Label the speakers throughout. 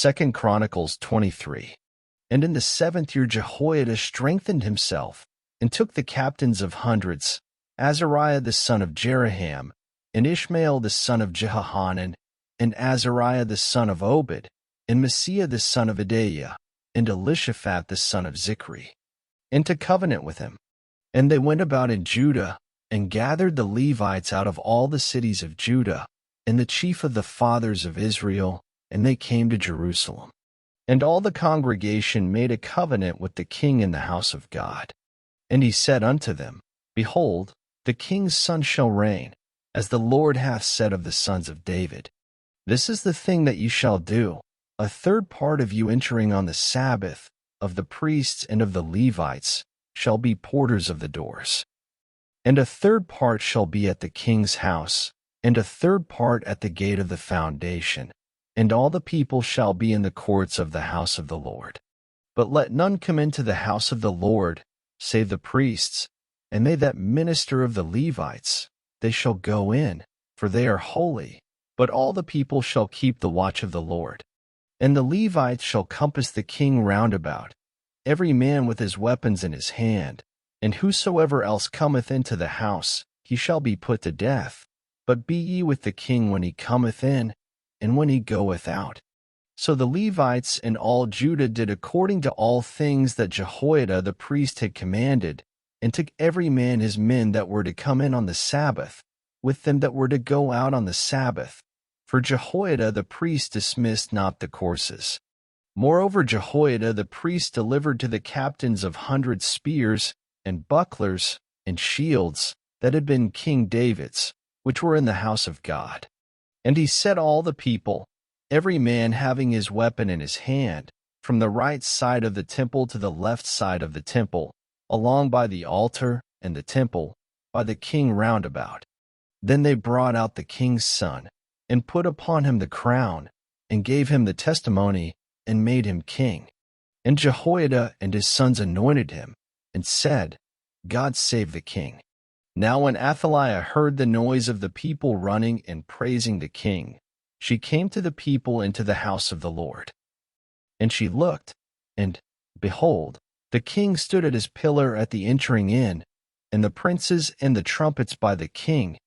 Speaker 1: 2 Chronicles 23. And in the 7th year Jehoiada strengthened himself, and took the captains of hundreds, Azariah the son of Jeraham, and Ishmael the son of Jehohanan, and Azariah the son of Obed, and Messiah the son of Adaiah, and Elishaphat the son of Zichri, into covenant with him. And they went about in Judah, and gathered the Levites out of all the cities of Judah, and the chief of the fathers of Israel, and they came to Jerusalem. And all the congregation made a covenant with the king in the house of God. And he said unto them, Behold, the king's son shall reign, as the Lord hath said of the sons of David. This is the thing that ye shall do: a third part of you entering on the Sabbath, of the priests and of the Levites, shall be porters of the doors. And a third part shall be at the king's house, and a third part at the gate of the foundation, and all the people shall be in the courts of the house of the Lord. But let none come into the house of the Lord, save the priests, and they that minister of the Levites, they shall go in, for they are holy, but all the people shall keep the watch of the Lord. And the Levites shall compass the king round about, every man with his weapons in his hand, and whosoever else cometh into the house, he shall be put to death. But be ye with the king when he cometh in, and when he goeth out. So the Levites and all Judah did according to all things that Jehoiada the priest had commanded, and took every man his men that were to come in on the Sabbath, with them that were to go out on the Sabbath. For Jehoiada the priest dismissed not the courses. Moreover, Jehoiada the priest delivered to the captains of hundreds spears, and bucklers, and shields, that had been King David's, which were in the house of God. And he set all the people, every man having his weapon in his hand, from the right side of the temple to the left side of the temple, along by the altar and the temple, by the king round about. Then they brought out the king's son, and put upon him the crown, and gave him the testimony, and made him king. And Jehoiada and his sons anointed him, and said, God save the king. Now when Athaliah heard the noise of the people running and praising the king, she came to the people into the house of the Lord. And she looked, and, behold, the king stood at his pillar at the entering in, and the princes and the trumpets by the king,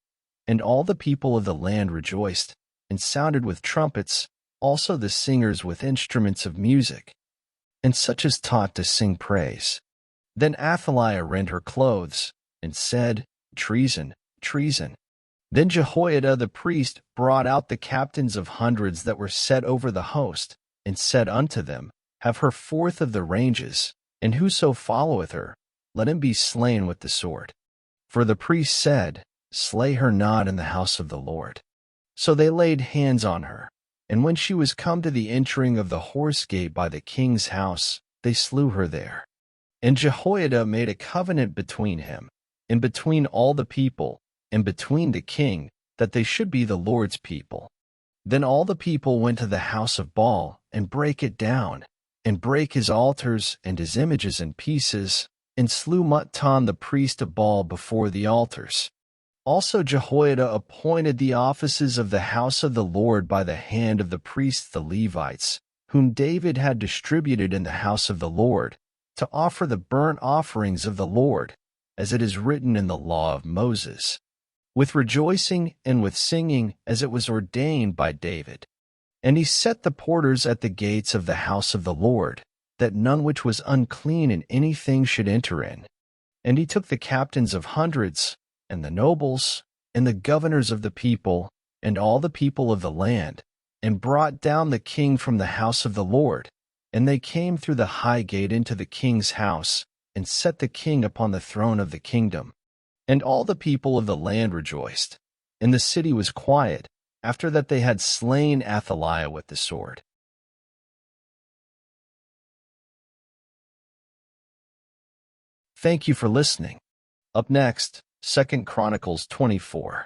Speaker 1: and all the people of the land rejoiced, and sounded with trumpets, also the singers with instruments of music, and such as taught to sing praise. Then Athaliah rent her clothes, and said, Treason, treason. Then Jehoiada the priest brought out the captains of hundreds that were set over the host, and said unto them, Have her forth of the ranges, and whoso followeth her, let him be slain with the sword. For the priest said, Slay her not in the house of the Lord. So they laid hands on her, and when she was come to the entering of the horse gate by the king's house, they slew her there. And Jehoiada made a covenant between him, and between all the people, and between the king, that they should be the Lord's people. Then all the people went to the house of Baal, and brake it down, and brake his altars and his images in pieces, and slew Mattan the priest of Baal before the altars. Also Jehoiada appointed the offices of the house of the Lord by the hand of the priests the Levites, whom David had distributed in the house of the Lord, to offer the burnt offerings of the Lord, as it is written in the law of Moses, with rejoicing and with singing, as it was ordained by David. And he set the porters at the gates of the house of the Lord, that none which was unclean in anything should enter in. And he took the captains of hundreds, and the nobles, and the governors of the people, and all the people of the land, and brought down the king from the house of the Lord. And they came through the high gate into the king's house, and set the king upon the throne of the kingdom. And all the people of the land rejoiced, and the city was quiet, after that they had slain Athaliah with the sword. Thank you for listening. Up next, 2 Chronicles 24.